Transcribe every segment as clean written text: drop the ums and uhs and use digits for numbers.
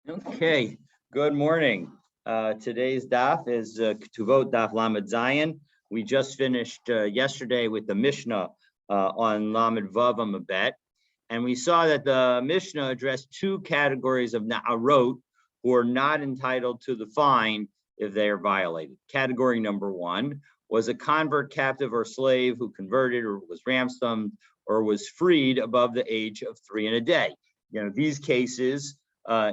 Okay, good morning. Today's daf is Ketubot daf Lamed Zayin. We just finished yesterday with the Mishnah on Lamed Vav Amabet, and we saw that the Mishnah addressed two categories of Na'arot who are not entitled to the fine if they are violated. Category number one was a convert, captive, or slave who converted or was ransomed or was freed above the age of 3 and a day. These cases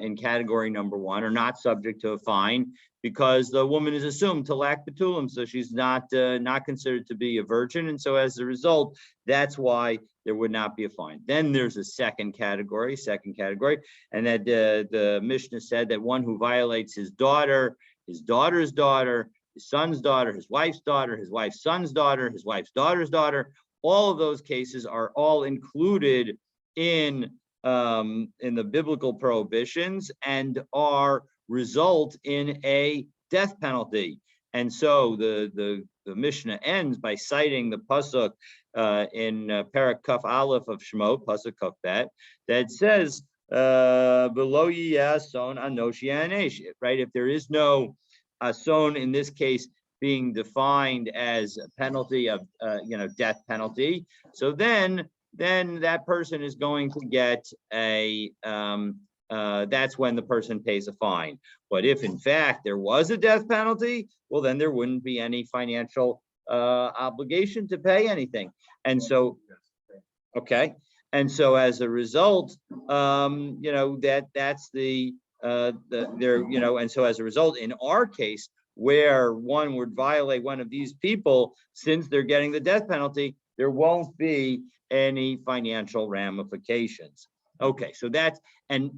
in category number one are not subject to a fine because the woman is assumed to lack betulum, so she's not considered to be a virgin, and so as a result, that's why there would not be a fine. Then there's a second category, and that the Mishnah said that one who violates his daughter, his daughter's daughter, his son's daughter, his wife's daughter, his wife's son's daughter, his wife's daughter's daughter, all of those cases are all included in the biblical prohibitions and result in a death penalty. And so the Mishnah ends by citing the pasuk in Parak Kaf Aleph of Shemot, pasuk Kaf Bet, that says below son anoshi anesh, right? If there is no son in this case being defined as a penalty of death penalty, so then that person is going to get that's when the person pays a fine. But if in fact there was a death penalty, well, then there wouldn't be any financial obligation to pay anything. And so, okay. And so as a result, that's and so as a result, in our case, where one would violate one of these people, since they're getting the death penalty, there won't be any financial ramifications. Okay, so that's and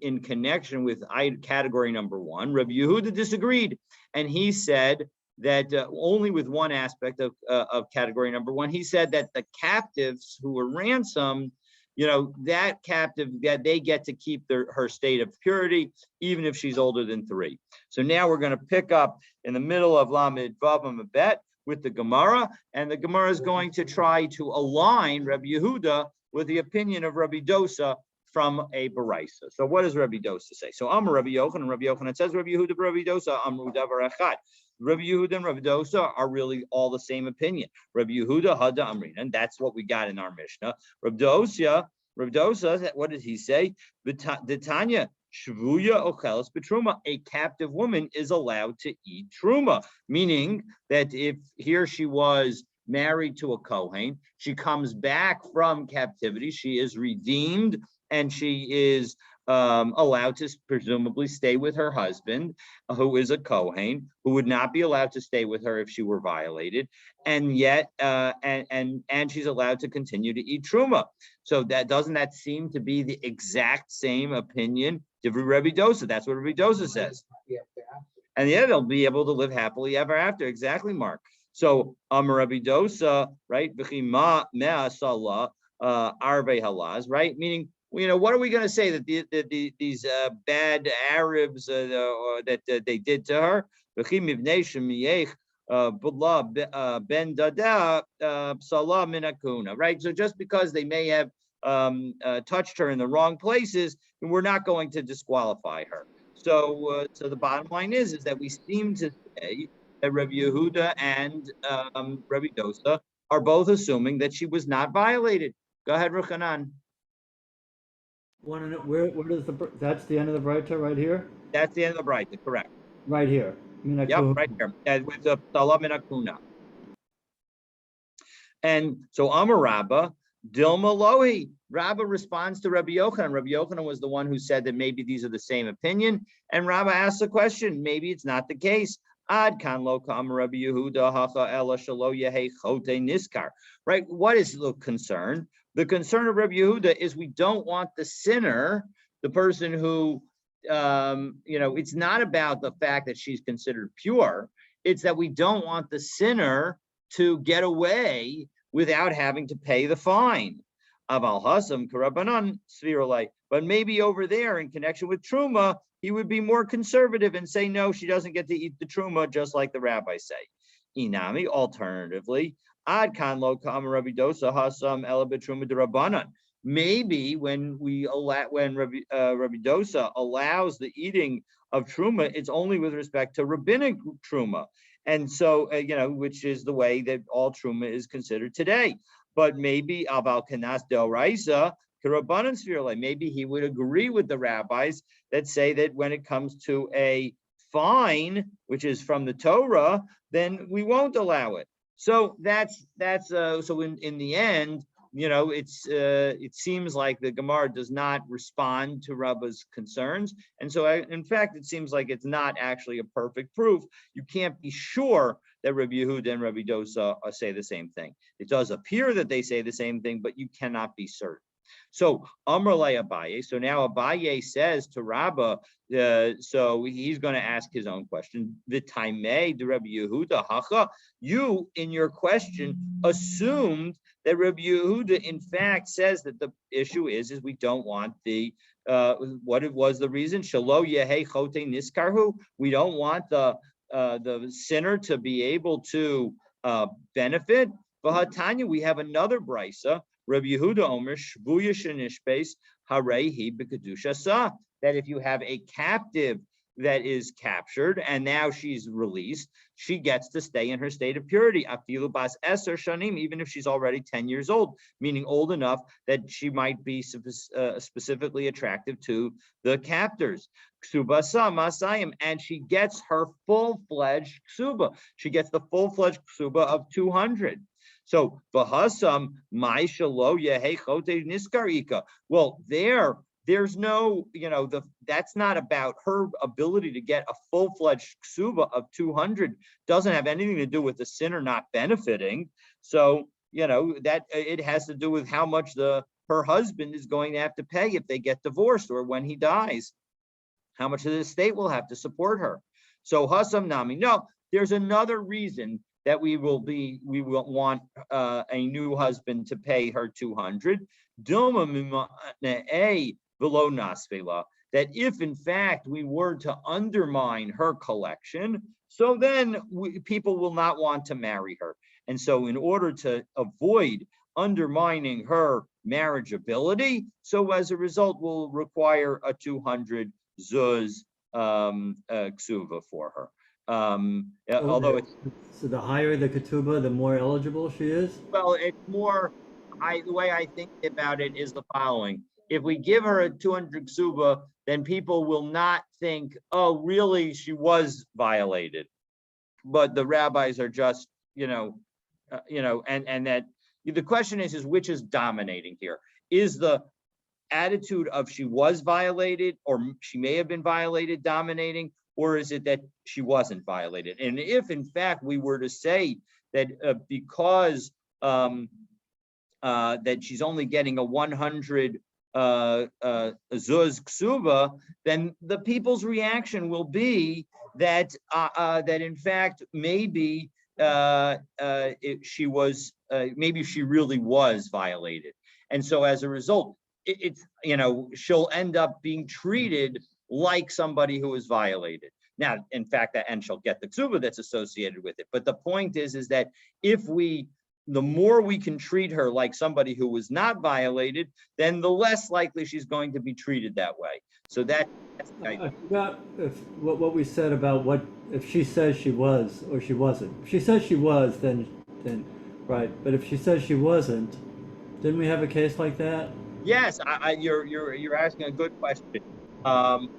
in connection with category number one, Rabbi Yehuda disagreed, and he said that only with one aspect of category number one. He said that the captives who were ransomed, that captive, that they get to keep her state of purity even if she's older than 3. So now we're going to pick up in the middle of Lamed Vav Amabet with the Gemara, and the Gemara is going to try to align Rabbi Yehuda with the opinion of Rabbi Dosa from a Baraisa. So what does Rabbi Dosa say? So Amar Rabbi Yochanan, it says Rabbi Yehuda, Rabbi Dosa, Amru Davar Echad. Rabbi Yehuda and Rabbi Dosa are really all the same opinion. Rabbi Yehuda Hada Amrin, and that's what we got in our Mishnah. Rabbi Dosa, what did he say? Tanya, Shvuya ocheles betruma, a captive woman is allowed to eat truma, meaning that if she was married to a Kohen, she comes back from captivity, she is redeemed, and she is allowed to presumably stay with her husband, who is a Kohen, who would not be allowed to stay with her if she were violated, and yet and she's allowed to continue to eat truma. So doesn't that seem to be the exact same opinion of Rabbi Dosa? That's what Rabbi Dosa says. And they'll be able to live happily ever after. Exactly, Mark. So Rabbi Dosa, right? Arve halaz, right? Meaning, what are we going to say that these bad Arabs that they did to her? Right? So just because they may have touched her in the wrong places, we're not going to disqualify her. So the bottom line is that we seem to say that Rabbi Yehuda and Rabbi Dosa are both assuming that she was not violated. Go ahead, Ruchanan. Where does that's the end of the Braita right here? That's the end of the Braita, correct. Right here. Yep, right here. With the Salah Minakuna. And so Amar Rabba, Dilma Lohi. Rabba responds to Rabbi Yochanan. Rabbi Yochanan was the one who said that maybe these are the same opinion. And Rabba asks the question, maybe it's not the case. Ad kan lo kam Rabbi Yehuda hacha ela shelo yehe chote niskar. Right? What is the concern? The concern of Rabbi Yehuda is we don't want the sinner, the person who, it's not about the fact that she's considered pure. It's that we don't want the sinner to get away without having to pay the fine. Aval hasam karabanan sviralai. But maybe over there in connection with truma, he would be more conservative and say, no, she doesn't get to eat the truma, just like the rabbis say. Inami, alternatively, ad kan lo kam Rabbi Dosa hasam ela betruma derabanan. maybe when Rabbi Dosa allows the eating of truma, it's only with respect to rabbinic truma, and so which is the way that all truma is considered today. But maybe aval kanas deoraisa k'rabbanan svirle, maybe he would agree with the rabbis that say that when it comes to a fine, which is from the Torah, then we won't allow it. So that's so in the end, it seems like the Gemara does not respond to Rabba's concerns, and so in fact it seems like it's not actually a perfect proof. You can't be sure that Rabbi Yehuda and Rabbi Dosa say the same thing. It does appear that they say the same thing, but you cannot be certain. So Amrlei Abaye. So now Abaye says to Rabba, so he's going to ask his own question. V'taimei de Rabbi Yehuda hacha. You in your question assumed that Rabbi Yehuda in fact says that the issue is we don't want the what it was the reason shelo yehei chote niskarhu. We don't want the sinner to be able to benefit. V'hatanya, we have another brisa. Rabbi Yehuda Omer shvuya shenishbeis harehi b'kedusha sa, that if you have a captive that is captured and now she's released, she gets to stay in her state of purity. Afilu bas eser shanim, even if she's already 10 years old, meaning old enough that she might be specifically attractive to the captors. Ksuba sa masayim, and she gets her full-fledged ksuba. She gets the full-fledged ksuba of 200. So v'hasam ma'ishalo yehei chote niskarika. Well, there's no, that's not about her ability to get a full-fledged ksuba of 200. Doesn't have anything to do with the sinner not benefiting. So that it has to do with how much her husband is going to have to pay if they get divorced or when he dies. How much of the estate will have to support her. So hasam nami. No, there's another reason that we will want a new husband to pay her 200. Dilma below nasvela, that if in fact we were to undermine her collection, so then people will not want to marry her. And so in order to avoid undermining her marriageability, so as a result we'll require a 200 zuz ksuva for her. Although it's so the higher the ketubah, the more eligible she is. Well, it's more. The way I think about it is the following: if we give her a 200 ksuba, then people will not think, "Oh, really? She was violated." But the rabbis are just, and that the question is which is dominating here? Is the attitude of she was violated or she may have been violated dominating, or is it that she wasn't violated? And if in fact we were to say that because that she's only getting a 100 zuz ksuba, then the people's reaction will be that that in fact maybe she was maybe she really was violated, and so as a result, she'll end up being treated like somebody who is violated. Now, in fact, and she'll get the ksuba that's associated with it. But the point is that the more we can treat her like somebody who was not violated, then the less likely she's going to be treated that way. So that's the idea. I forgot what we said about what if she says she was or she wasn't. If she says she was, then right. But if she says she wasn't, didn't we have a case like that? Yes, you're asking a good question. And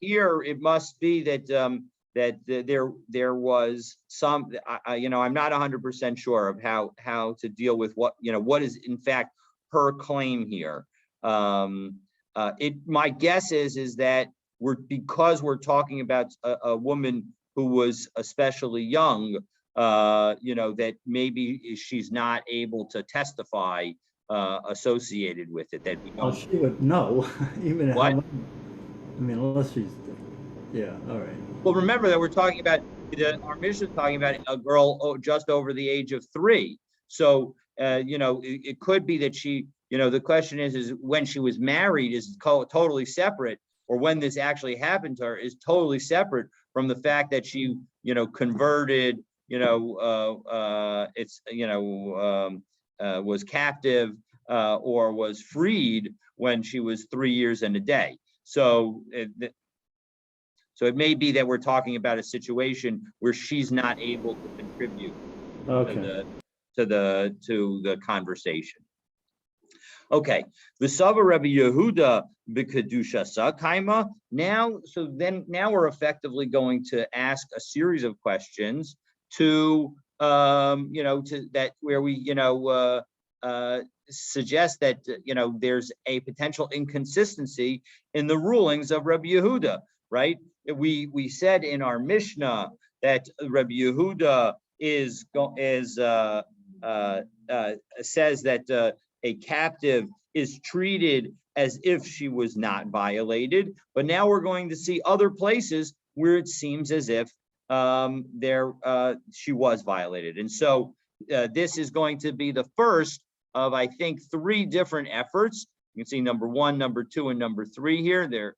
here it must be that there was some. I'm not 100% sure of how to deal with what is in fact her claim here. My guess is that because we're talking about a woman who was especially young, that maybe she's not able to testify associated with it. That we don't. Well, she would know, even What? how. I mean, unless she's. Yeah. All right. Well, remember that we're talking about our mission is talking about a girl just over the age of 3. So it could be that she. The question is when she was married is totally separate, or when this actually happened to her is totally separate from the fact that she converted. Was captive or was freed when she was 3 years and a day. So it may be that we're talking about a situation where she's not able to contribute Okay. to the conversation. Okay, the Sava Rebbe Yehuda b'kedusha kaima. Now we're effectively going to ask a series of questions to to that where we suggest that there's a potential inconsistency in the rulings of Rebbe Yehuda, right? We said in our Mishnah that Rebbe Yehuda says that a captive is treated as if she was not violated, but now we're going to see other places where it seems as if she was violated, and so this is going to be the first of, I think, 3 different efforts. You can see number 1, number 2, and number 3 here. They're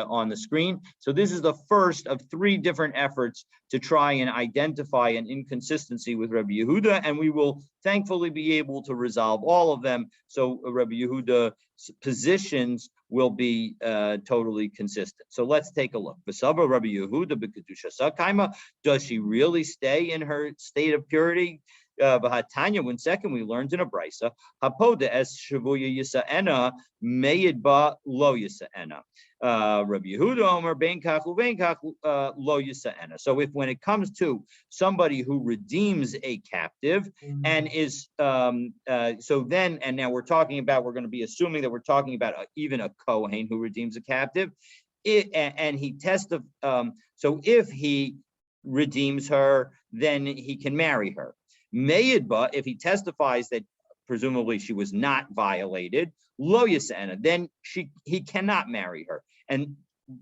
on the screen. So this is the first of 3 different efforts to try and identify an inconsistency with Rebbe Yehuda, and we will thankfully be able to resolve all of them. So Rebbe Yehuda's positions will be totally consistent. So let's take a look. V'sava Rebbe Yehuda b'kedusha kaima. Does she really stay in her state of purity? V'hatanya, when second we learned in a brisa, hapoda es shavuya yisa'ena meyid ba lo yisa'ena. Rabbi Yehuda Omer ben kach uben kach lo yisa'ena. So if when it comes to somebody who redeems a captive and is so then, and now we're going to be assuming that we're talking about even a Kohen who redeems a captive, and he so if he redeems her, then he can marry her. Mayidba, if he testifies that presumably she was not violated, lo yisa'ena, then he cannot marry her. And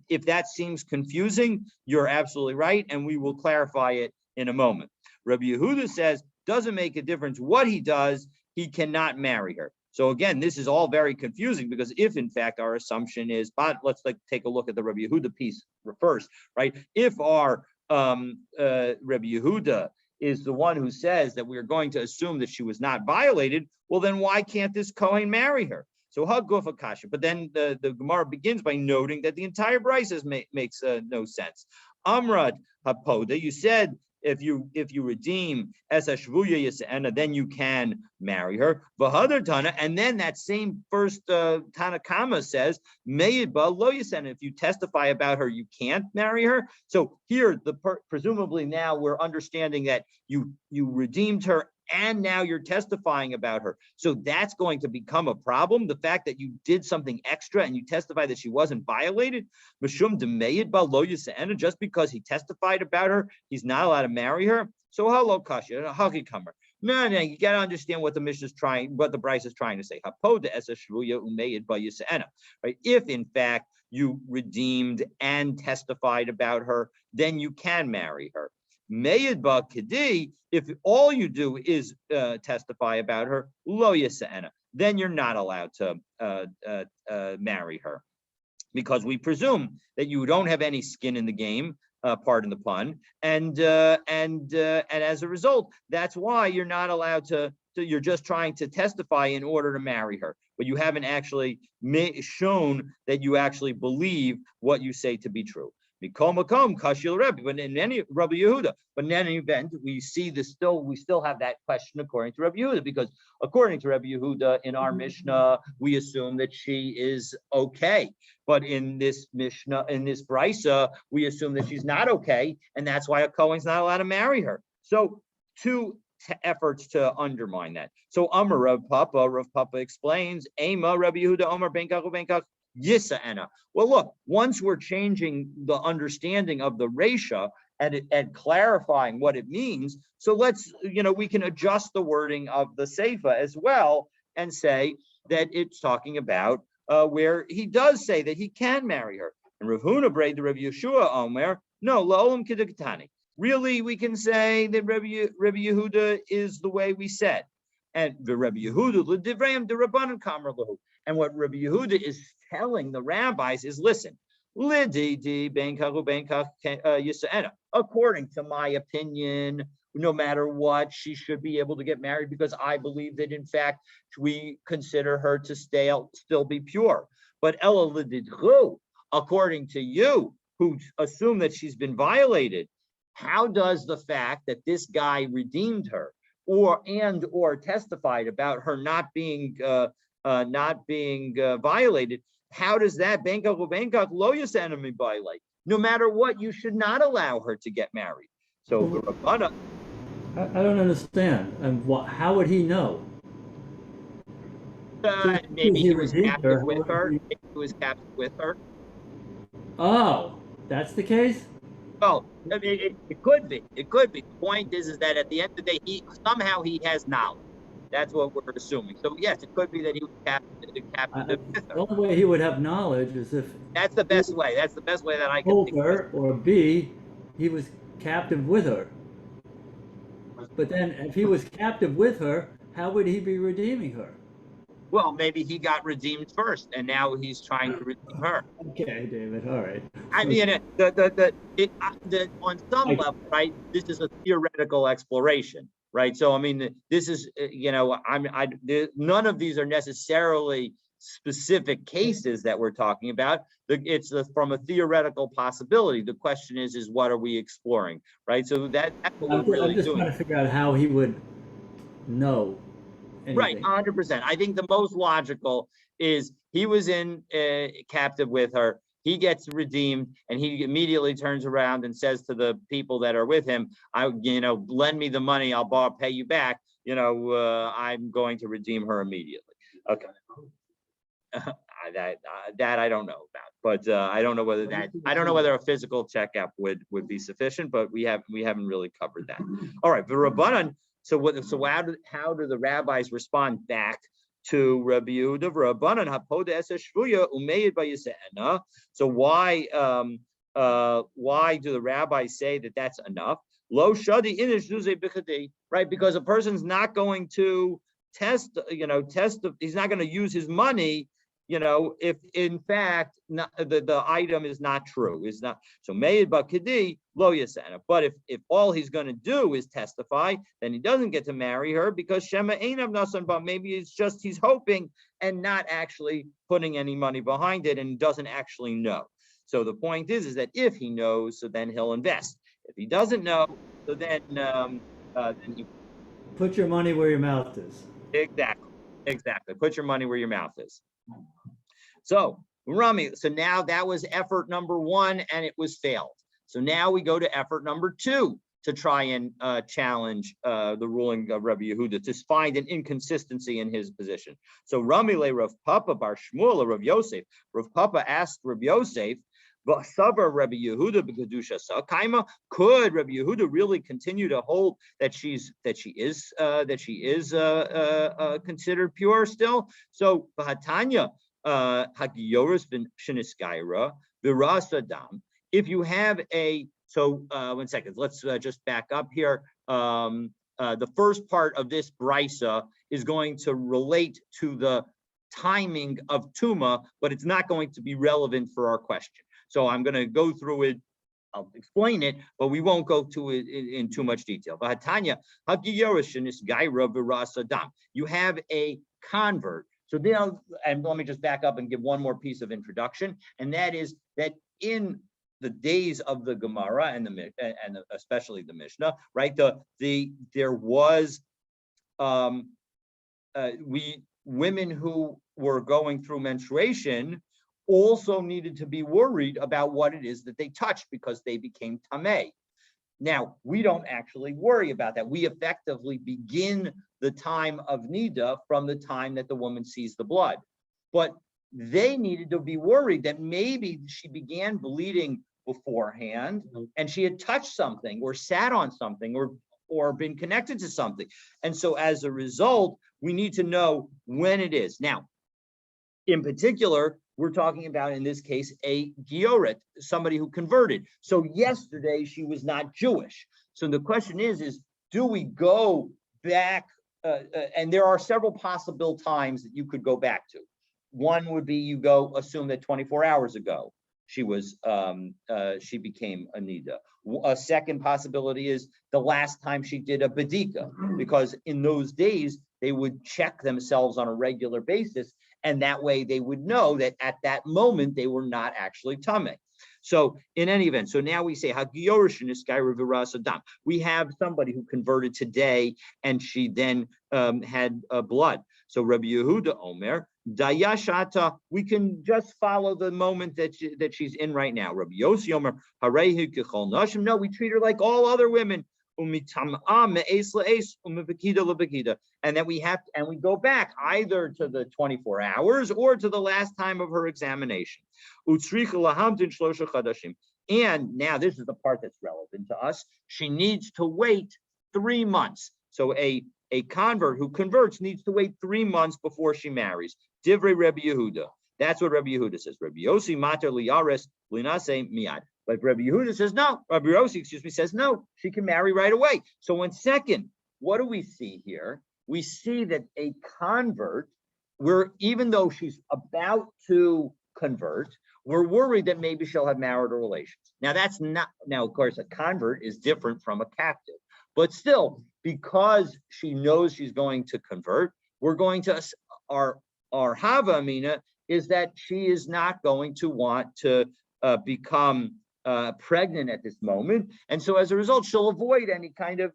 if that seems confusing, you're absolutely right, and we will clarify it in a moment. Rabbi Yehuda says, doesn't make a difference what he does, he cannot marry her. So again, this is all very confusing, because if in fact our assumption is, but let's take a look at the Rabbi Yehuda piece first, right? If our Rabbi Yehuda is the one who says that we are going to assume that she was not violated, well, then why can't this Kohen marry her? So haguf akasha. But then the Gemara begins by noting that the entire brisa makes no sense. Amrad hapoda, you said if you redeem as a shvuya yisa'ena, then you can marry her. V'hadar Tana, and then that same first Tanakama says meyid ba lo yisa'ena. If you testify about her, you can't marry her. So here, presumably now we're understanding that you redeemed her, and now you're testifying about her. So that's going to become a problem. The fact that you did something extra and you testify that she wasn't violated, mishum demeyid ba lo yisa'ena, just because he testified about her, he's not allowed to marry her. So hello kasha, hakikamer. No, you got to understand what the Mishnah is trying, what the Bryce is trying to say. Hapoda es a shvuya umeyid ba yisa'ena. Right? If in fact you redeemed and testified about her, then you can marry her. Meyid ba kedi, if all you do is testify about her, lo yisa'ena, then you're not allowed to marry her, because we presume that you don't have any skin in the game, pardon the pun, and as a result, that's why you're not allowed to. You're just trying to testify in order to marry her, but you haven't actually shown that you actually believe what you say to be true. But in any Rabbi Yehuda, but in any event, we still have that question according to Rabbi Yehuda, because according to Rabbi Yehuda in our Mishnah, we assume that she is okay. But in this Mishnah, in this Brisa, we assume that she's not okay, and that's why a Kohen's not allowed to marry her. So 2 efforts to undermine that. So Amar Rav Papa explains, Ema Rabbi Yehuda Amar ben kach yisa'ena. Well, look, once we're changing the understanding of the Resha and clarifying what it means, so let's, we can adjust the wording of the Seifa as well and say that it's talking about where he does say that he can marry her. And Rav Huna braid the Rav Yeshua Omer, no, la'olam k'dekatani. Really, we can say that Rabbi Yehuda is the way we said. And the Rabbi Yehuda, l'divrayim d'Rabbanan kamar lahu. And what Rabbi Yehuda is telling the rabbis is, listen, according to my opinion, no matter what, she should be able to get married because I believe that in fact we consider her to still be pure. But Ella Lididhu, according to you, who assume that she's been violated, how does the fact that this guy redeemed her or testified about her not being violated, how does that lo enemy violate? No matter what, you should not allow her to get married. So the Rabbana, I don't understand. And what? How would he know? maybe he was redeemed captive her. with her. Maybe he was captive with her. Oh, that's the case? Well, I mean, it could be. It could be. The point is that at the end of the day, he has knowledge. That's what we're assuming. So yes, it could be that he was captive with The her. only way he would have knowledge is if That's the best way. That's the best way that I can told think of. her, or B, he was captive with her. But then if he was captive with her, how would he be redeeming her? Well, maybe he got redeemed first, and now he's trying to redeem her. Okay, David, all right. I mean, on some level, right? This is a theoretical exploration, right? So, I mean, this is, none of these are necessarily specific cases that we're talking about. It's from a theoretical possibility. The question is what are we exploring, right? So that's what we're really I'm just doing. trying to figure out how he would know Right, anything. 100%. I think the most logical is he was in captive with her. He gets redeemed, and he immediately turns around and says to the people that are with him, lend me the money, I'll pay you back. I'm going to redeem her immediately. Okay. That I don't know about, but I don't know whether a physical checkup would be sufficient, but we haven't really covered that. All right, the Rabbanan. So how do the rabbis respond back to Rabbi Yehuda? Rabbanan hapoda esa shvuya umeid b'yisena. So why do the rabbis say that that's enough? Lo shadi inish zuze b'chadei, right? Because a person's not going to test. He's not going to use his money. If in fact the item is not true, is not so made bakidi lo yasana. But if all he's going to do is testify, then he doesn't get to marry her because shema einav nasan. But maybe it's just he's hoping and not actually putting any money behind it and doesn't actually know. So the point is that if he knows, so then he'll invest. If he doesn't know, so then he Put your money where your mouth is. Exactly. Put your money where your mouth is. So Rami, so now that was effort number one, and it was failed. So now we go to effort number two to try and challenge the ruling of Rabbi Yehuda, to find an inconsistency in his position. So Rami le Rav Papa bar Shmuel Rav Yosef. Rav Papa asked Rav Yosef, Savar Rabbi Yehuda b'kedusha sakaima. Could Rabbi Yehuda really continue to hold that she is considered pure still? So Bahatanya Hagiyoris bin Shiniskaira Virasadam. If you have one second, let's just back up here. The first part of this brisa is going to relate to the timing of Tuma, but it's not going to be relevant for our question. So I'm going to go through it. I'll explain it, but we won't go to it in too much detail. You have a convert. So now, and let me just back up and give one more piece of introduction, and that is that in the days of the Gemara and especially the Mishnah, right? There was women who were going through menstruation also needed to be worried about what it is that they touched because they became tameh. Now, we don't actually worry about that. We effectively begin the time of nida from the time that the woman sees the blood. But they needed to be worried that maybe she began bleeding beforehand and she had touched something or sat on something or been connected to something. And so as a result, we need to know when it is. Now, in particular, we're talking about, in this case, a Gioret, somebody who converted. So yesterday she was not Jewish. So the question is do we go back? And there are several possible times that you could go back to. One would be you assume that 24 hours ago, she became a nida. A second possibility is the last time she did a bedika, because in those days they would check themselves on a regular basis, and that way they would know that at that moment they were not actually tameh. So in any event, so now we say we have somebody who converted today and she then had blood. So Rabbi Yehuda Omer, Dayashata, we can just follow the moment that she's in right now. Rabbi Yossi Omer, Harehu Kechol Nashim. No, we treat her like all other women. And that we have, and we go back either to the 24 hours or to the last time of her examination. And now this is the part that's relevant to us. She needs to wait 3 months. So a convert who converts needs to wait 3 months before she marries. Divrei Rabbi Yehuda. That's what Rabbi Yehuda says. Rabbi Yossi mater liyares linase miyad. But Rabbi Yehuda says no. Rabbi Yossi, says no. She can marry right away. So in second, what do we see here? We see that a convert, even though she's about to convert, we're worried that maybe she'll have marital relations. Now that's not. Now of course a convert is different from a captive, but still, because she knows she's going to convert, we're going to our hava amina is that she is not going to want to become pregnant at this moment, and so as a result, she'll avoid any kind of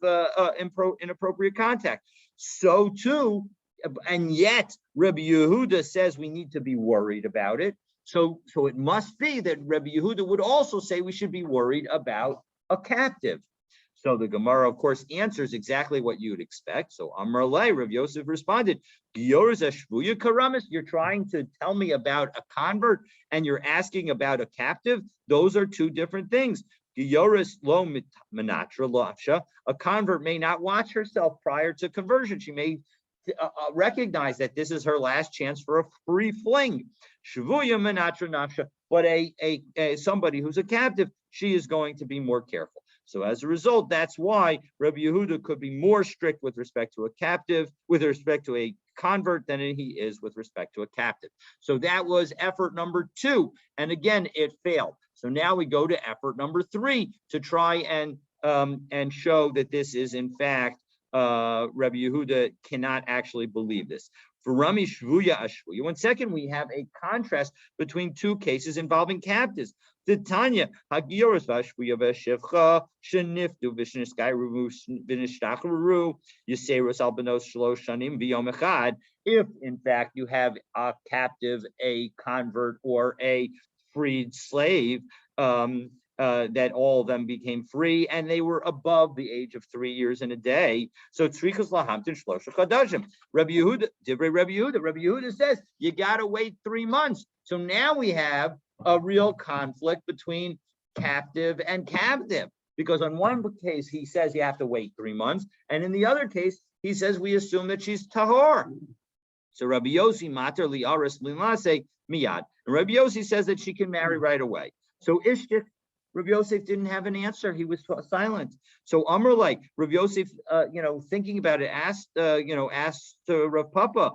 inappropriate contact. So too, and yet Rabbi Yehuda says we need to be worried about it. So it must be that Rabbi Yehuda would also say we should be worried about a captive. So the Gemara, of course, answers exactly what you would expect. So Amar Lei, Rav Yosef responded, you're trying to tell me about a convert and you're asking about a captive? Those are two different things. A convert may not watch herself prior to conversion. She may recognize that this is her last chance for a free fling. But somebody who's a captive, she is going to be more careful. So as a result, that's why Rabbi Yehuda could be more strict with respect to a captive, with respect to a convert, than he is with respect to a captive. So that was effort number 2. And again, it failed. So now we go to effort number 3 to try and show that this is in fact, Rabbi Yehuda cannot actually believe this. For Rami Shvuya Ashvuya. 1 second, we have a contrast between 2 cases involving captives. The Tanya Hagioras Vashvuya Veshivcha Shenifdu Vishniskairu Vinishtacharu Yaseros Albanos Shlosh Shanim Biyom Echad. If in fact you have a captive, a convert, or a freed slave, that all of them became free and they were above the age of 3 years and a day. So Tzrichas Lahamtin Shlosha Chadashim. Rabbi Yehuda says you gotta wait 3 months. So now we have a real conflict between captive and captive, because on one case he says you have to wait 3 months, and in the other case he says we assume that she's tahor. So Rabbi Yossi mater liaris linase miyad. And Rabbi Yossi says that she can marry right away. So Ishtik, Rabbi Yosef didn't have an answer. He was silent. So Amr, like Rabbi Yosef, thinking about it, asked Rav Papa,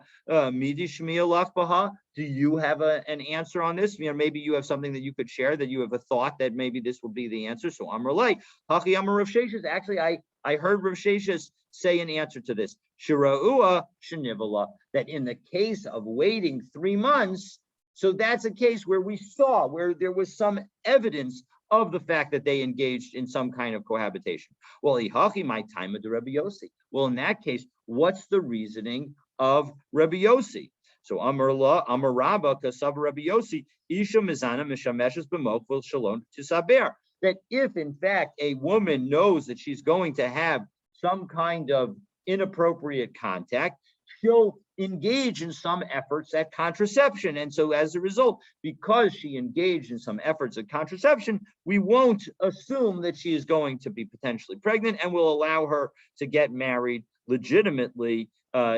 Midi Shmiya Lach Baha, do you have an answer on this? Maybe you have something that you could share, that you have a thought that maybe this will be the answer. So Amr, like Hachi Amr Rav Sheshes. Actually, I heard Rav Sheshes say an answer to this. Shira'ua Shenivala, that in the case of waiting 3 months, so that's a case where where there was some evidence of the fact that they engaged in some kind of cohabitation. Well, Ihachi my time of the Rabbi Yossi. Well, in that case, what's the reasoning of Rabbi Yossi? So Amar Rabba Kasav Rabbi Yossi Isha Mizana Mishameshes B'Mokvil Shalom to Saber. That if in fact a woman knows that she's going to have some kind of inappropriate contact, she'll engage in some efforts at contraception. And so as a result, because she engaged in some efforts at contraception, we won't assume that she is going to be potentially pregnant, and will allow her to get married legitimately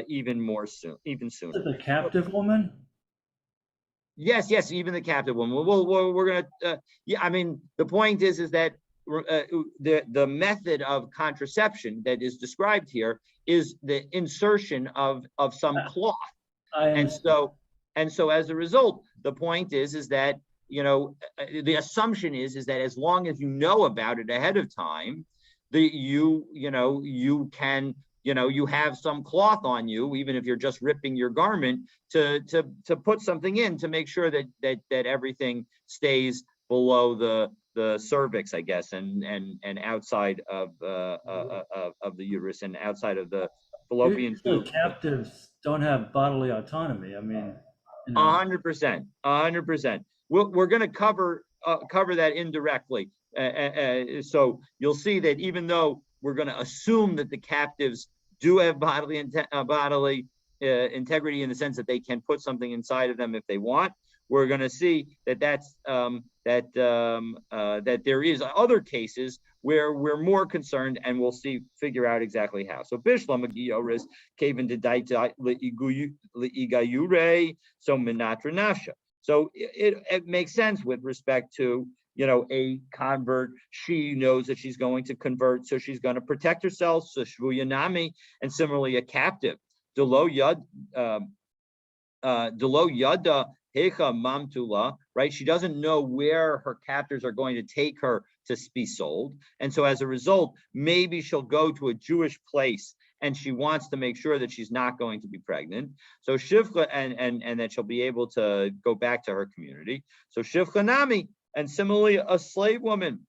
even sooner. The captive woman? Yes, even the captive woman. We're going to, the point is that the method of contraception that is described here is the insertion of some cloth, and so as a result, the point is that the assumption is that as long as you know about it ahead of time, you can, you have some cloth on you, even if you're just ripping your garment, to put something in to make sure that everything stays below the cervix, I guess, and outside of the uterus and outside of the fallopian Usually tube. captives don't have bodily autonomy. I mean, 100%, 100%. We're going to cover that indirectly. So you'll see that even though we're going to assume that the captives do have bodily integrity in the sense that they can put something inside of them if they want, we're going to see that that there is other cases where we're more concerned, and we'll figure out exactly how. So Bishlam Agioris Kaven to Daita Igayure, so Minatra Nasha. So it makes sense with respect to a convert. She knows that she's going to convert, so she's going to protect herself. So Shvuyanami, and similarly a captive. Delo Yada Hecha Mamtula, right? She doesn't know where her captors are going to take her to be sold. And so as a result, maybe she'll go to a Jewish place and she wants to make sure that she's not going to be pregnant. So Shivcha, and that she'll be able to go back to her community. So Shivcha Nami, and similarly a slave woman,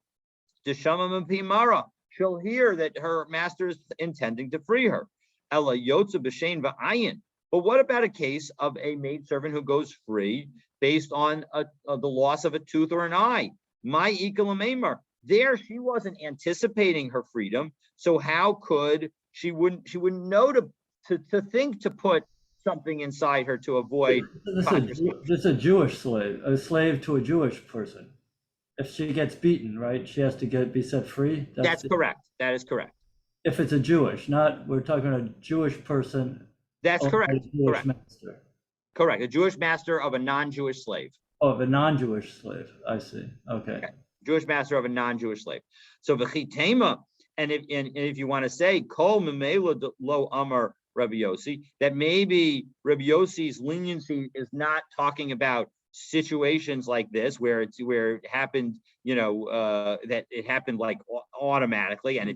Deshamam Pimara, she'll hear that her master is intending to free her. Ella Yotza B'Shein V'ayin. But what about a case of a maidservant who goes free based on the loss of a tooth or an eye? My Ikalamemar. There, she wasn't anticipating her freedom. So how could she wouldn't know to think to put something inside her to avoid contraception? This is a Jewish slave, a slave to a Jewish person. If she gets beaten, right, she has to be set free. That's correct. That is correct. If it's a Jewish, we're talking a Jewish person. That's correct. Jewish master. Correct. A Jewish master of a non-Jewish slave. Oh, of a non-Jewish slave. I see. Okay. Jewish master of a non-Jewish slave. So v'chitema, and if you want to say kol memela lo amar Rabbi Yossi, that maybe Rabbi Yossi's leniency is not talking about situations like this where it happened, that it happened like automatically, and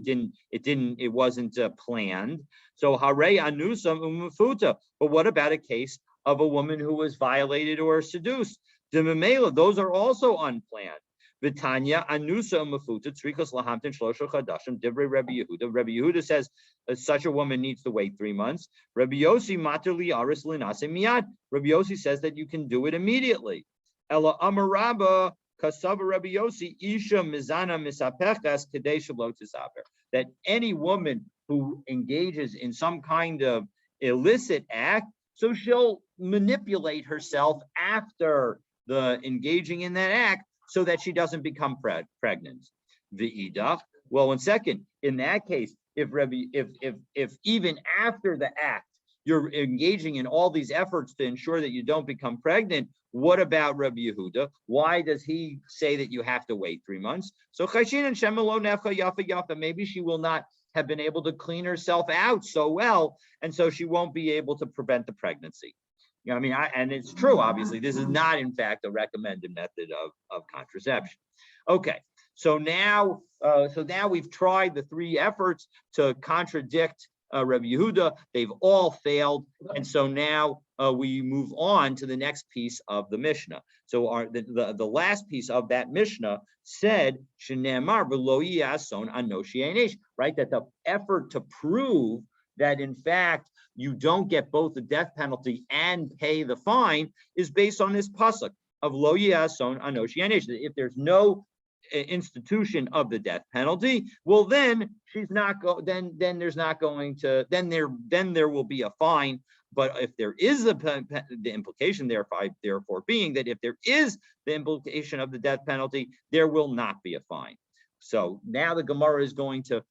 it wasn't planned. So hare anusam umufuta. But what about a case of a woman who was violated or seduced? Dimemela, those are also unplanned. Vitanya anusa umufuta tzrikas lahamtin shlosha chadashim divrei Rabbi Yehuda. Rabbi Yehuda says such a woman needs to wait 3 months. Rabbi Yossi mater liaris linase miyad. Rabbi Yossi says that you can do it immediately. Ela amaraba kasava Rabbi Yossi isha mizana misapechas kadei shelo tisaper. That any woman who engages in some kind of illicit act, so she'll manipulate herself after the engaging in that act so that she doesn't become pregnant. V'idach. Well, in that case, if even after the act you're engaging in all these efforts to ensure that you don't become pregnant, what about Rabbi Yehuda? Why does he say that you have to wait 3 months? So Chayshin and Shemelo Nefcha Yafa Yafa, maybe she will not have been able to clean herself out so well, and so she won't be able to prevent the pregnancy. And it's true, obviously, this is not, in fact, a recommended method of contraception. Okay, so now we've tried the 3 efforts to contradict Rabbi Yehuda. They've all failed, and so now we move on to the next piece of the Mishnah. So the last piece of that Mishnah said, "Shenemar v'lo yason anoshi einish," right? That the effort to prove that in fact you don't get both the death penalty and pay the fine is based on this pasuk of lo yason anoshi einish. If there's no institution of the death penalty, well, then she's not then there's not going to then there will be a fine. But if there is the implication therefore being that if there is the implication of the death penalty, there will not be a fine. So now the Gemara is going to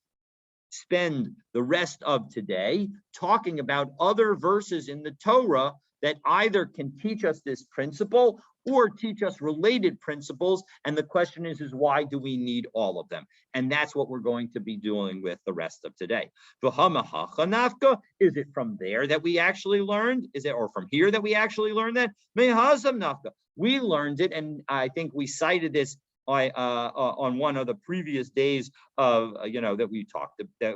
spend the rest of today talking about other verses in the Torah that either can teach us this principle or teach us related principles. And the question is why do we need all of them? And that's what we're going to be doing with the rest of today. Is it from there that we actually learned? Is it, or from here that we actually learned that? We learned it, and I think we cited this on one of the previous days of that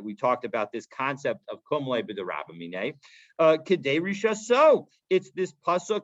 we talked about this concept of kumle b'derabamine. Kedei risha, so it's this pasuk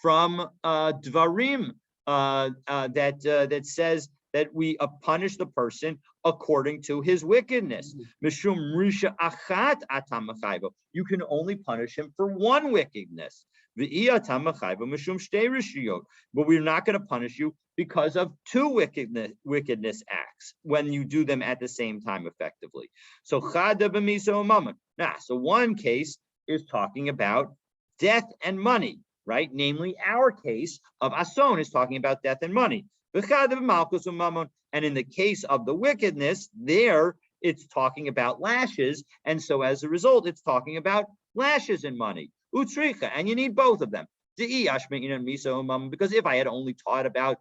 from Dvarim that says that we punish the person according to his wickedness. Mishum risha achat atam mechayvo. You can only punish him for one wickedness. V'iyah mishum shtei rishiyot. But we're not going to punish you because of two wickedness acts when you do them at the same time effectively. So chada b'misa u'mammon. Now, so one case is talking about death and money, right? Namely, our case of Ason is talking about death and money. And in the case of the wickedness, there it's talking about lashes. And so as a result, it's talking about lashes and money. Utricha, and you need both of them. Because if I had only taught about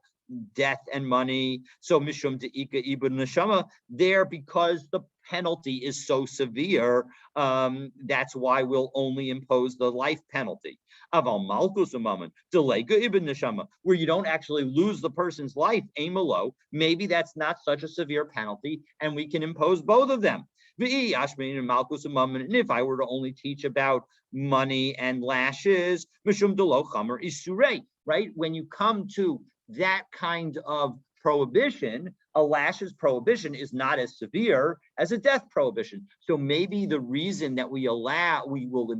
death and money, so mishum de'ika ibn neshama, there, because the penalty is so severe, that's why we'll only impose the life penalty. Aval malchus umammon delega ibn neshama, where you don't actually lose the person's life, amalo, maybe that's not such a severe penalty, and we can impose both of them. And if I were to only teach about money and lashes, mishum delo chamer isurei, right? When you come to that kind of prohibition, a lashes prohibition is not as severe as a death prohibition. So maybe the reason that we will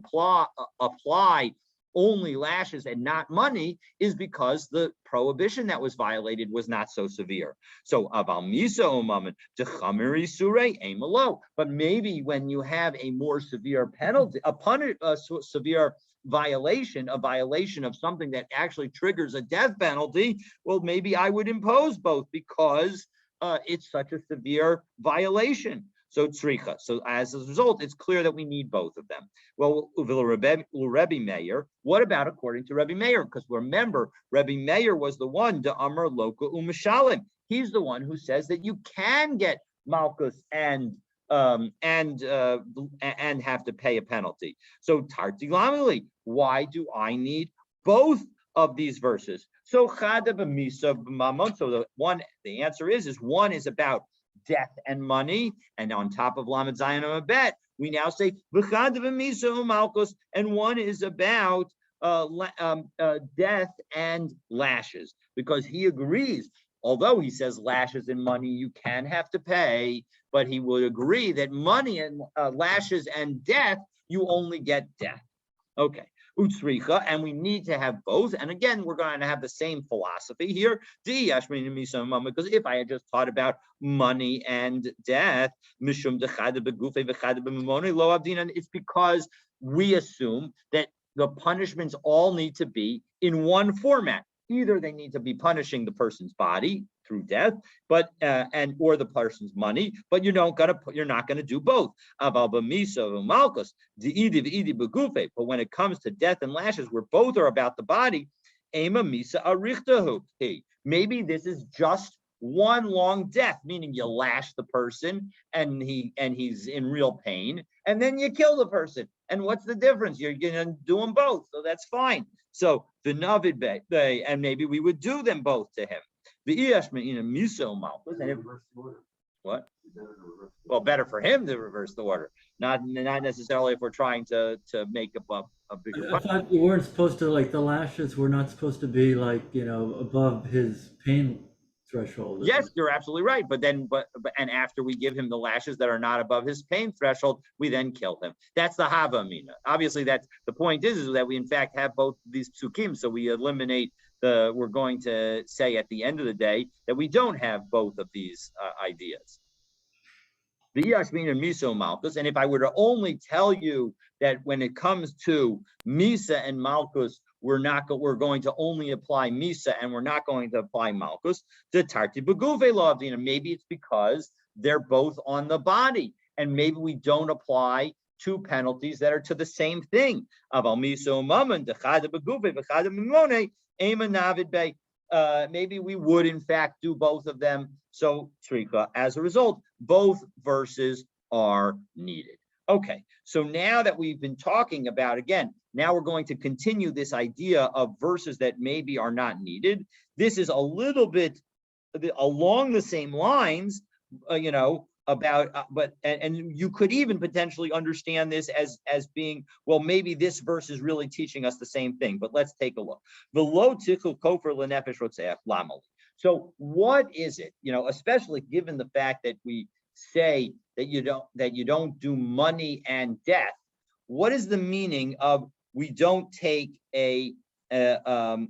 apply only lashes and not money is because the prohibition that was violated was not so severe. So aval misa umammon dechamiri surei amalo. But maybe when you have a more severe penalty, a severe violation, a violation of something that actually triggers a death penalty, well, maybe I would impose both because it's such a severe violation. So tzricha. So as a result, it's clear that we need both of them. Well, Rebbe Meir, what about according to Rebbe Meir? Because remember, Rebbe Meir was the one, de Amar Loka U'Mishalim. He's the one who says that you can get malchus and have to pay a penalty. So tarti lamili, why do I need both of these verses? So chada b'misa b'mamon. So the answer is one is about death and money, and on top of Lamed Zayin Amabet, we now say v'chada b'misa u'malchus, and one is about death and lashes, because he agrees. Although he says lashes and money you can have to pay, but he would agree that money and lashes and death, you only get death. Okay. Utsricha, and we need to have both. And again, we're going to have the same philosophy here. Because if I had just taught about money and death, it's because we assume that the punishments all need to be in one format. Either they need to be punishing the person's body through death, or the person's money, but you're not gonna do both. But when it comes to death and lashes, where both are about the body, maybe this is just one long death, meaning you lash the person and he's in real pain, and then you kill the person. And what's the difference? You're gonna do them both, so that's fine. So the Navid Bay, and maybe we would do them both to him. The miso malchus, and what? Well, better for him to reverse the order, not necessarily if we're trying to make up a bigger. I thought you weren't supposed to, like, the lashes were not supposed to be like, above his pain threshold. Yes, you're absolutely right. But after we give him the lashes that are not above his pain threshold, we then kill him. That's the hava amina. Obviously, that's the point is that we in fact have both these psukim, so we eliminate we're going to say at the end of the day that we don't have both of these ideas. The Yashmin and Miso Malchus, and if I were to only tell you that when it comes to Misa and Malchus, we're going to only apply Misa and we're not going to apply Malchus, the Tarti Beguve law of Dina, maybe it's because they're both on the body, and maybe we don't apply two penalties that are to the same thing. Aval Miso Mammon, the Chada Beguve, the Chada Mimone, Ema Navid Bay. Maybe we would in fact do both of them. So Trika, as a result, both verses are needed. Okay, so now that we've been talking about, again, Now we're going to continue this idea of verses that maybe are not needed. This is a little bit along the same lines, about and you could even potentially understand this as being, well, maybe this verse is really teaching us the same thing. But let's take a look. So what is it, especially given the fact that we say that you don't do money and death? What is the meaning of we don't take some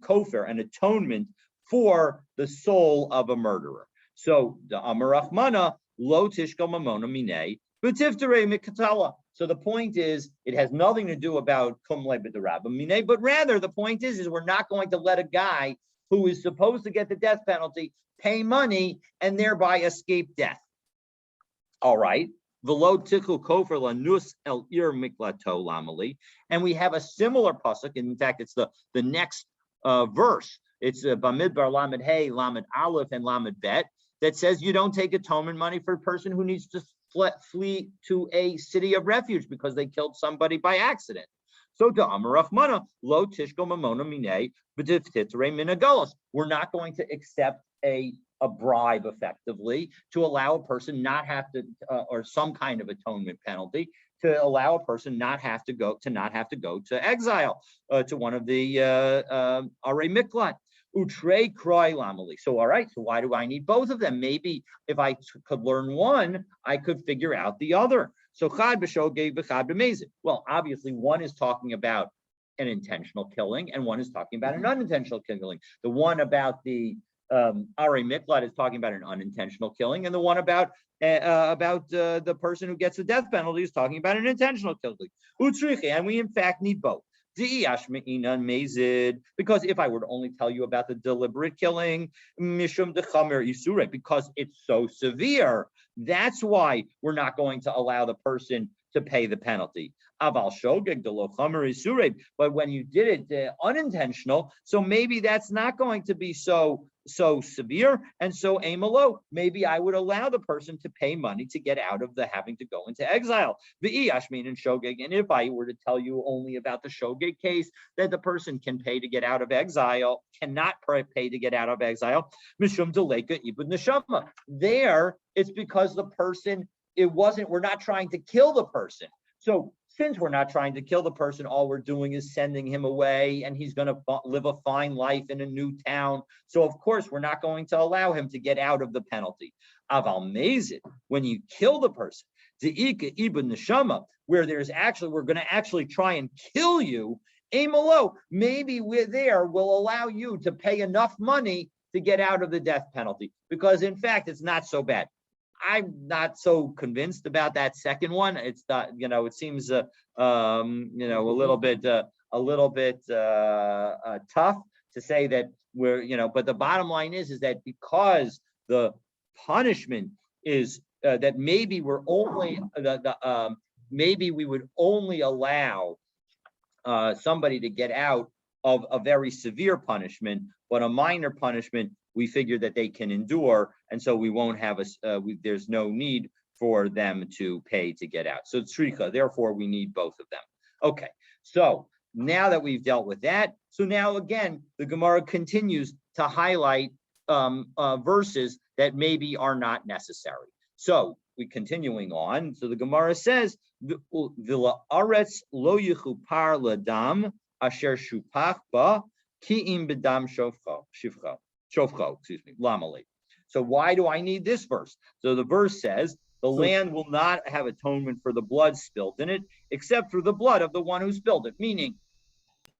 kofar, an atonement for the soul of a murderer? So the Amarachmana lo tishkal mamona minei b'tiftarei mikatala. So the point is, it has nothing to do about kumle b'derabba minei, but rather the point is we're not going to let a guy who is supposed to get the death penalty pay money and thereby escape death. All right. V'lo tichul kofar lanus el ir miklato lamali, and we have a similar pasuk. In fact, it's the next verse. It's Bamidbar Lamed Hey, Lamed Aleph, and Lamed Bet, that says you don't take atonement money for a person who needs to flee to a city of refuge because they killed somebody by accident. So to Amarachmana, lo tishko mamona minei b'tiftitre minagolos. We're not going to accept a bribe effectively to allow a person not have to, or some kind of atonement penalty to allow a person not have to go to exile, to one of the Arei Miklat. Utrei Kroi Lamali. So, all right, so why do I need both of them? Maybe if I could learn one, I could figure out the other. So, Chad B'Shogeg B'Chad B'Mezid. Well, obviously, one is talking about an intentional killing, and one is talking about an unintentional killing. The one about the Arei Miklat is talking about an unintentional killing, and the one about the person who gets the death penalty is talking about an intentional killing. Utriche, and we in fact need both. Because if I were to only tell you about the deliberate killing, because it's so severe, that's why we're not going to allow the person to pay the penalty. But when you did it unintentional, so maybe that's not going to be so severe, and so amalo, maybe I would allow the person to pay money to get out of the having to go into exile. The Ashmin and Shogeg, and if I were to tell you only about the Shogeg case, that the person can pay to get out of exile, cannot pay to get out of exile, Mishum Deleka Ibn Neshama. There, it's because the person, we're not trying to kill the person. So since we're not trying to kill the person, all we're doing is sending him away, and he's going to live a fine life in a new town. So of course, we're not going to allow him to get out of the penalty. Aval Mezid, when you kill the person, De'ika Ibn Neshama, where we're going to actually try and kill you, Amalo, maybe we'll allow you to pay enough money to get out of the death penalty, because in fact, it's not so bad. I'm not so convinced about that second one. It's not, it seems, a little bit tough to say that but the bottom line is that because the punishment is that maybe we're only maybe we would only allow somebody to get out of a very severe punishment, but a minor punishment we figure that they can endure, and so we won't have there's no need for them to pay to get out. So tzricha, therefore we need both of them. Okay, so now that we've dealt with that, so now again the Gemara continues to highlight verses that maybe are not necessary. So we continuing on. So the Gemara says, "V'la aretz lo yichupar ladam asher shupach ba ki im bedam shofcho, lamali." So why do I need this verse? So the verse says, the land will not have atonement for the blood spilled in it, except for the blood of the one who spilled it. Meaning,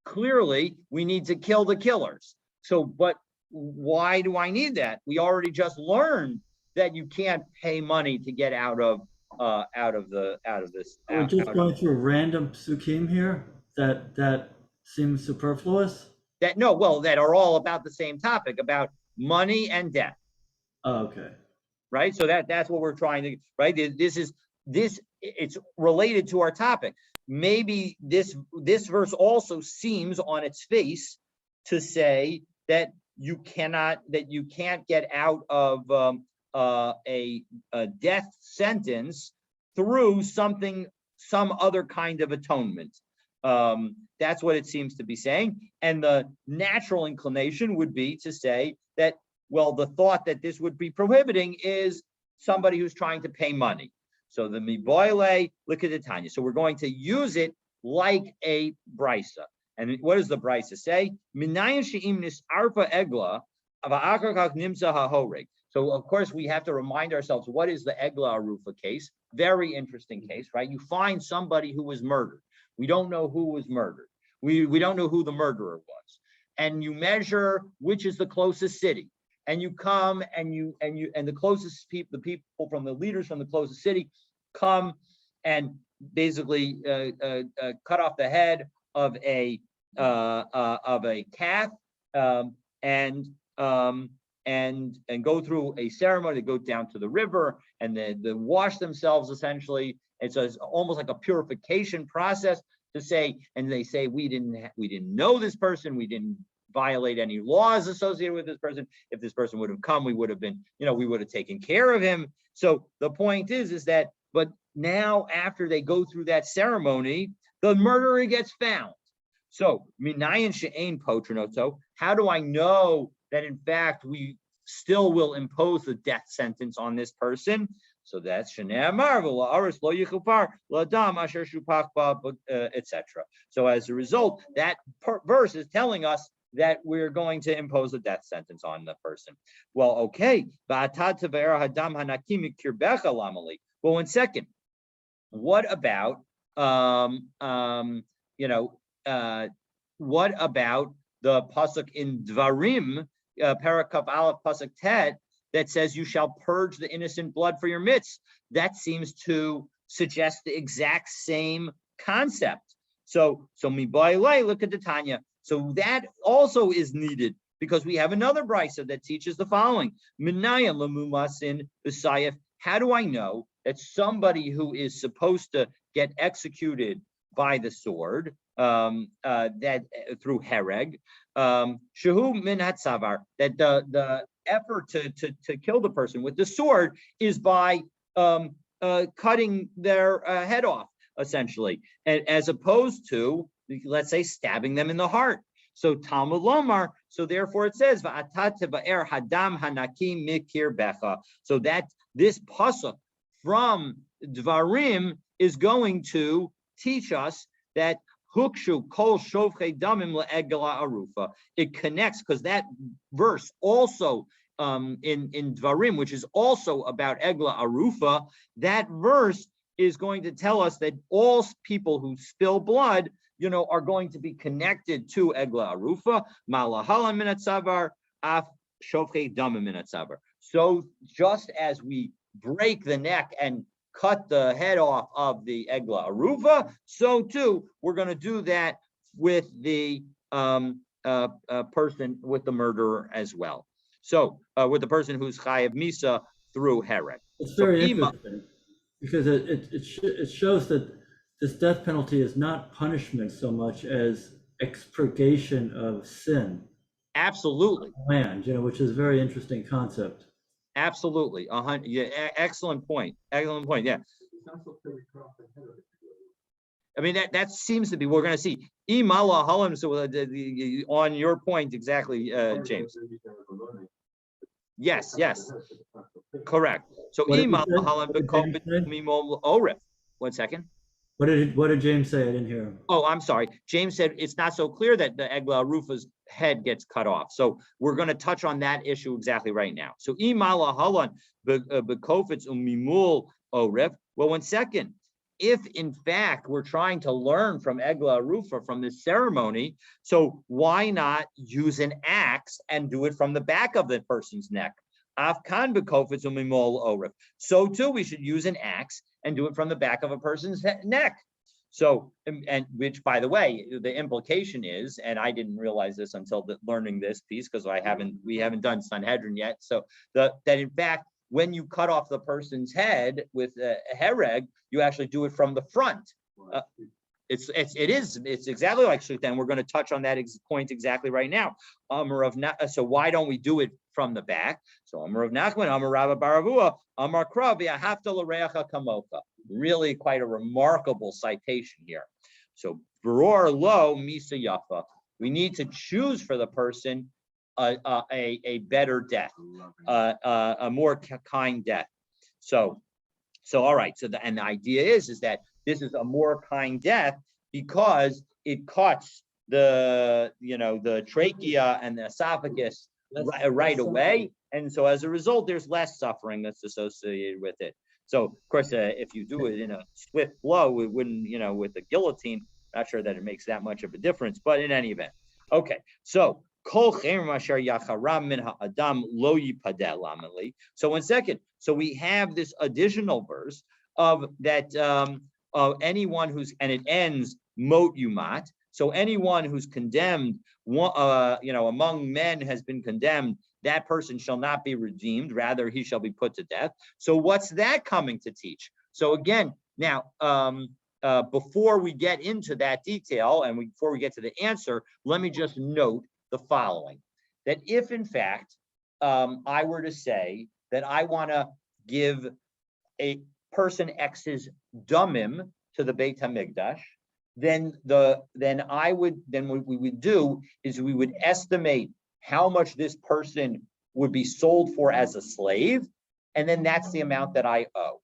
clearly, we need to kill the killers. So, but why do I need that? We already just learned that you can't pay money to get out of this. We're just going through random psukim here that seems superfluous. That are all about the same topic, about money and death. Oh, okay. Right. So that's what we're trying to, right. It's related to our topic. Maybe this verse also seems on its face to say that you can't get out of a death sentence through some other kind of atonement. That's what it seems to be saying. And the natural inclination would be to say that, well, the thought that this would be prohibiting is somebody who's trying to pay money. So the miboile likadetanya. So we're going to use it like a brisa. And what does the brisa say? Minayin she'im nisarfa egla ava'akar nimsa hahoreg. So of course we have to remind ourselves, what is the egla arufa case? Very interesting case, right? You find somebody who was murdered. We don't know who was murdered. We don't know who the murderer was. And you measure which is the closest city. And you come and the closest people, the people from the leaders from the closest city come and basically cut off the head of a calf and go through a ceremony. They go down to the river and they wash themselves essentially. It's almost like a purification process to say, and they say we didn't know this person, we didn't violate any laws associated with this person. If this person would have come, we would have been, we would have taken care of him. So the point is that, but now after they go through that ceremony, the murderer gets found. So minayin she'ein potrinoto. How do I know that in fact we still will impose the death sentence on this person? So that's shene'amar v'la'aris lo yichupar l'adam asher shupach ba, etc. So as a result, that verse is telling us that we're going to impose a death sentence on the person. Well, okay. Well, 1 second. What about what about the pasuk in Dvarim, Parakaf Aleph pasuk Tet, that says you shall purge the innocent blood for your midst? That seems to suggest the exact same concept. So mibailei, look at the Tanya. So that also is needed because we have another brisa that teaches the following: Minaya lamumasin b'sayef. How do I know that somebody who is supposed to get executed by the sword, that through hereg, shehu min hatzavar, that the effort to kill the person with the sword is by cutting their head off, essentially, and as opposed to, let's say, stabbing them in the heart. So Talmud Lomar, so therefore it says, hadam hanakim mikir becha. So that this pasuk from Dvarim is going to teach us that hukshu kol shovchei damim le'egla arufa. It connects because that verse also in Dvarim, which is also about egla arufa, that verse is going to tell us that all people who spill blood, are going to be connected to egla arufa. Malahalan minatzavar af shofchei damim minatzavar. So just as we break the neck and cut the head off of the egla arufa, so too we're going to do that with the person, with the murderer as well. So with the person who's chayav misa through herek. It's very interesting because it shows that this death penalty is not punishment so much as expurgation of sin. Absolutely. Land, which is a very interesting concept. Absolutely. Yeah, excellent point. Excellent point. Yeah. I mean, that seems to be, we're going to see. Imala halam. So on your point exactly, James. Yes. Correct. So imala halam b'kofet mimol orif. 1 second. What did James say? I didn't hear him. Oh, I'm sorry. James said it's not so clear that the egla arufa's head gets cut off. So we're going to touch on that issue exactly right now. So imala halan b'kofetz umimul orif. Well, 1 second. If in fact we're trying to learn from egla arufa, from this ceremony, so why not use an axe and do it from the back of the person's neck? Afkan b'kofetz umimul orif. So too, we should use an axe and do it from the back of a person's neck. So, and which, by the way, the implication is, and I didn't realize this until learning this piece because we haven't done Sanhedrin yet. So that in fact, when you cut off the person's head with a hereg, you actually do it from the front. It's exactly like Shlutan. We're going to touch on that point exactly right now. So why don't we do it from the back? So Amar of Nachman, Amar Rabba Baravua, Amar Kravi, Ahafta l'reacha kamocha. Really quite a remarkable citation here. So Veror lo misa yafa. We need to choose for the person a better death, a more kind death. So all right. So and the idea is that this is a more kind death because it cuts the trachea and the esophagus right away, and so as a result, there's less suffering that's associated with it. So of course, if you do it in a swift blow, it wouldn't, with a guillotine. Not sure that it makes that much of a difference, but in any event, okay. So so one second. So we have this additional verse of that anyone who's, and it ends mot yumat. So anyone who's condemned, among men has been condemned, that person shall not be redeemed, rather he shall be put to death. So what's that coming to teach? So again, now, before we get into that detail and before we get to the answer, let me just note the following, that if in fact, I were to say that I want to give a person X's dumim to the Beit HaMikdash, then what we would do is we would estimate how much this person would be sold for as a slave, and then that's the amount that I owe.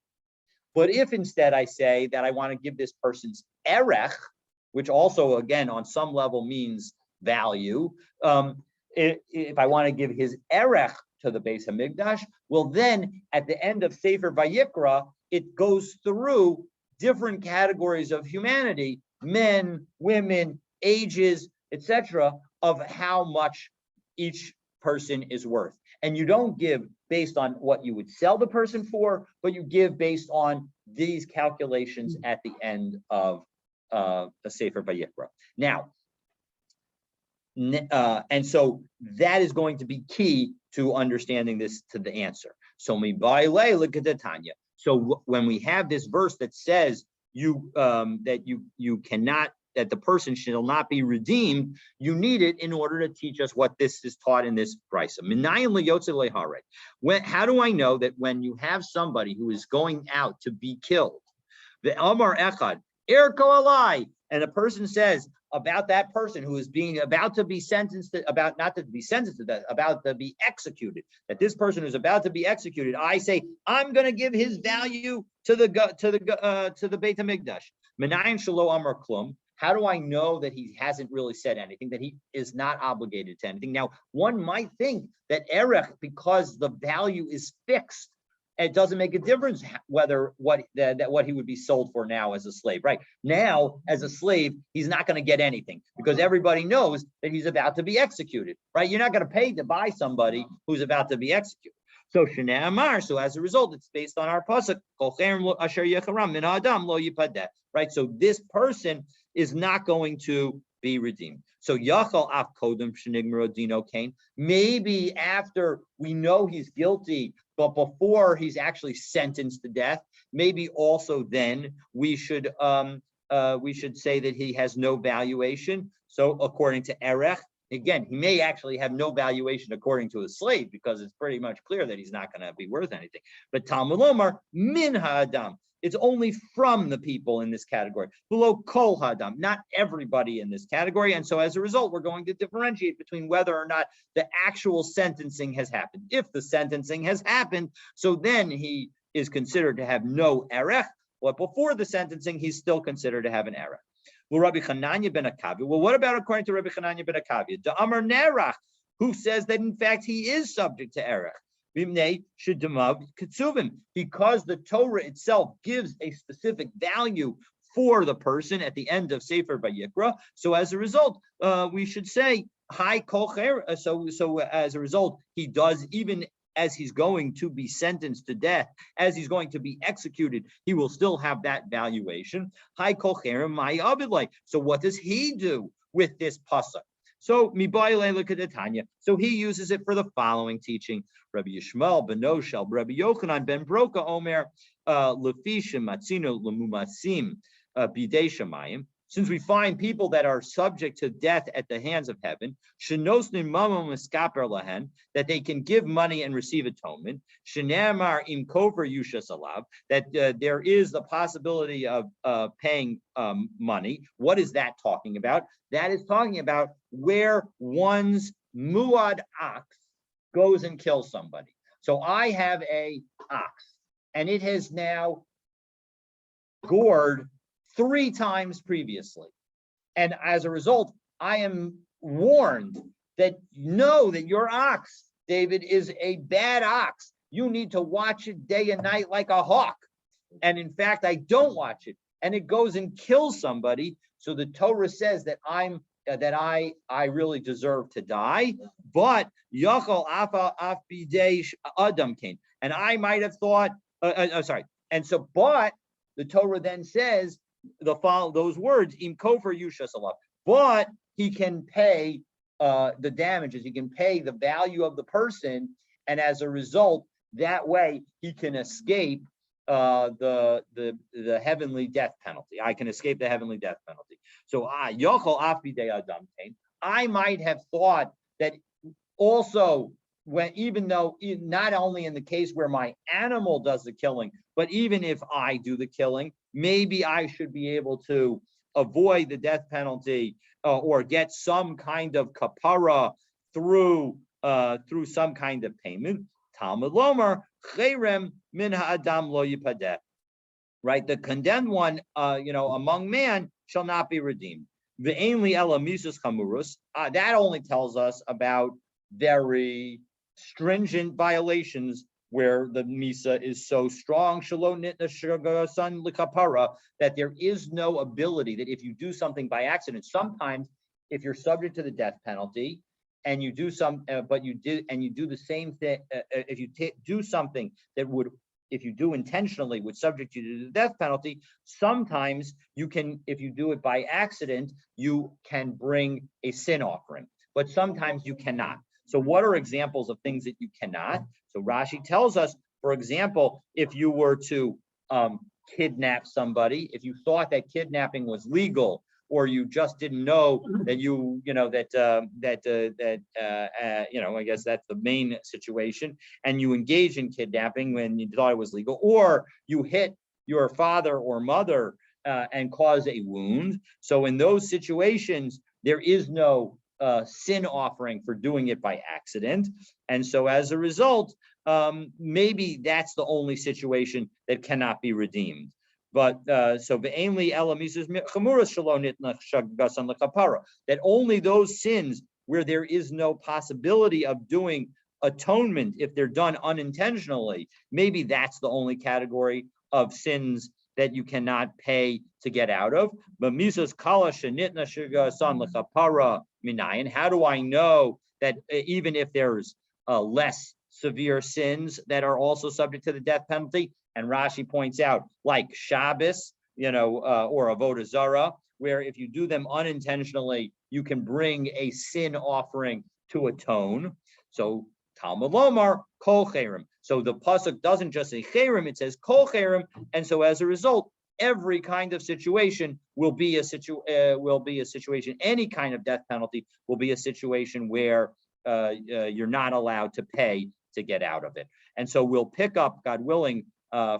But if instead I say that I want to give this person's erech, which also again on some level means value, if I want to give his erech to the Beis Hamikdash, well then at the end of Sefer Vayikra, it goes through different categories of humanity, men, women, ages, etc., of how much each person is worth. And you don't give based on what you would sell the person for, but you give based on these calculations at the end of a Sefer Vayikra. Now, and so that is going to be key to understanding this, to the answer. So look at the Tanya. So when we have this verse that says you cannot, that the person shall not be redeemed, you need it in order to teach us what this is taught in this brisa. How do I know that when you have somebody who is going out to be killed, the Amar Echad, Erko Alai, and a person says about that person who is being about to be sentenced to, about not to be sentenced to death, about to be executed, that this person who's about to be executed, I say I'm going to give his value to the Beit HaMikdash. Menayin shelo amar klum. How do I know that he hasn't really said anything, that he is not obligated to anything? Now, one might think that erech, because the value is fixed, it doesn't make a difference whether what he would be sold for now as a slave. Right now, as a slave, he's not going to get anything because everybody knows that he's about to be executed. Right? You're not going to pay to buy somebody who's about to be executed. So Shnei Amar. So as a result, it's based on our pasuk. Right. So this person is not going to be redeemed. So Yachal af kodem shenigmar dino kain. Maybe after we know he's guilty, but before he's actually sentenced to death, maybe also then we should say that he has no valuation. So according to Erech, again, he may actually have no valuation according to a slave because it's pretty much clear that he's not going to be worth anything. But Talmud Lomar min ha'adam. It's only from the people in this category. Below kol hadam, not everybody in this category. And so as a result, we're going to differentiate between whether or not the actual sentencing has happened. If the sentencing has happened, so then he is considered to have no erech. But before the sentencing, he's still considered to have an erech. Well, Rabbi Chananya ben Akavia. Well, what about according to Rabbi Chananya ben Akavia? The Amar Nerach, who says that in fact he is subject to erech. Because the Torah itself gives a specific value for the person at the end of Sefer Vayikra. So as a result, we should say, Hi Kocher. So as a result, he does, even as he's going to be sentenced to death, as he's going to be executed, he will still have that valuation. Hi Kocher, my Abidlai. So what does he do with this pasuk? So so he uses it for the following teaching. Rabbi Yishmael ben Noshel, Rabbi Yochanan ben Broka Omer, Lefishim Matzino Lemumasim Bidei Shamayim. since we find people that are subject to death at the hands of heaven, that they can give money and receive atonement, that there is the possibility of paying money. What is that talking about? That is talking about where one's muad ox goes and kills somebody. So I have a ox, and it has now gored 3 times previously. And as a result, I am warned that know that your ox, David, is a bad ox. You need to watch it day and night like a hawk. And in fact, I don't watch it, and it goes and kills somebody. So the Torah says that I really deserve to die. But Yachol Afa Af Bidei Adam Cain. And I might have thought, sorry. And so, but the Torah then says those words, Im Kofer Yushas Allah. But he can pay the damages. He can pay the value of the person, and as a result, that way he can escape the heavenly death penalty. I can escape the heavenly death penalty. So Yochol Af Bidei Adam Cain. I might have thought that also, even though not only in the case where my animal does the killing, but even if I do the killing, maybe I should be able to avoid the death penalty or get some kind of kapara through some kind of payment. Talmud Lomer Cherem min ha'adam lo yipadeh. Right, the condemned one, among man shall not be redeemed. Ve'enli ela misus chamurus. That only tells us about very stringent violations where the misa is so strong, that there is no ability, that if you do something by accident, sometimes if you're subject to the death penalty and you do do the same thing, if you do something that would, if you do intentionally, would subject you to the death penalty, sometimes you can, if you do it by accident, you can bring a sin offering, but sometimes you cannot. So what are examples of things that you cannot? So Rashi tells us, for example, if you were to kidnap somebody, if you thought that kidnapping was legal, or you just didn't know that I guess that's the main situation, and you engage in kidnapping when you thought it was legal, or you hit your father or mother and cause a wound. So in those situations, there is no sin offering for doing it by accident. And so as a result, maybe that's the only situation that cannot be redeemed. But so ve'enli ela misus chamuras shelo nitna shagasan lekapara, that only those sins where there is no possibility of doing atonement, if they're done unintentionally, maybe that's the only category of sins that you cannot pay to get out of. But misus kala shenitna shagasan lekapara minayin. How do I know that even if there's less severe sins that are also subject to the death penalty? And Rashi points out, like Shabbos, or Avodah Zarah, where if you do them unintentionally, you can bring a sin offering to atone. So Talmud Lomar Kol Cherem. So the pasuk doesn't just say Cherem; it says Kol Cherem. And so as a result, every kind of situation will be a situation. Any kind of death penalty will be a situation where you're not allowed to pay to get out of it. And so we'll pick up, God willing,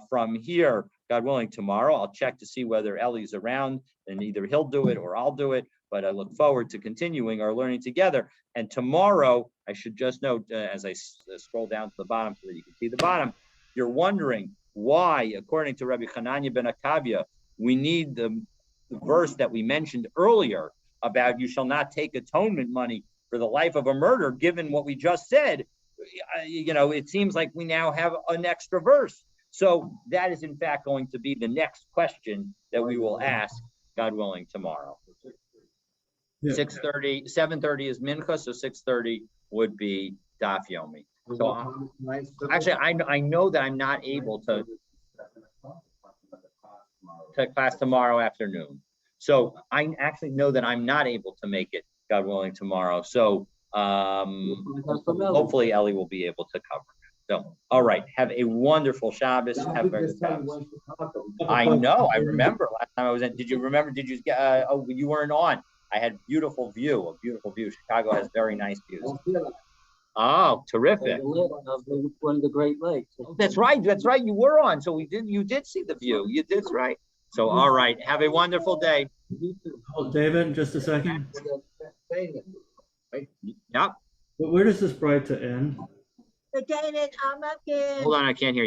from here, God willing, tomorrow. I'll check to see whether Ellie's around, and either he'll do it or I'll do it. But I look forward to continuing our learning together. And tomorrow, I should just note, as I scroll down to the bottom so that you can see the bottom, you're wondering why, according to Rabbi Hananya ben Akavia, we need the verse that we mentioned earlier about you shall not take atonement money for the life of a murder, given what we just said. It seems like we now have an extra verse. So that is in fact going to be the next question that we will ask, God willing, tomorrow. 6:30, 7:30 is Mincha, so 6:30 would be Daf Yomi. So actually, I know that I'm not able to class tomorrow afternoon. So I actually know that I'm not able to make it, God willing, tomorrow. So hopefully Ellie will be able to cover. So, all right, have a wonderful Shabbos. Have a very good Shabbos. I know, I remember last time I was in, did you remember, did you get, oh, you weren't on. I had a beautiful view. Chicago has very nice views. Oh, terrific. One of the Great Lakes. Oh, that's right, you were on, so you did see the view, you did, right. So, all right, have a wonderful day. Oh, David, just a second. Yep, But where does this bright to end? hold on, I can't hear you.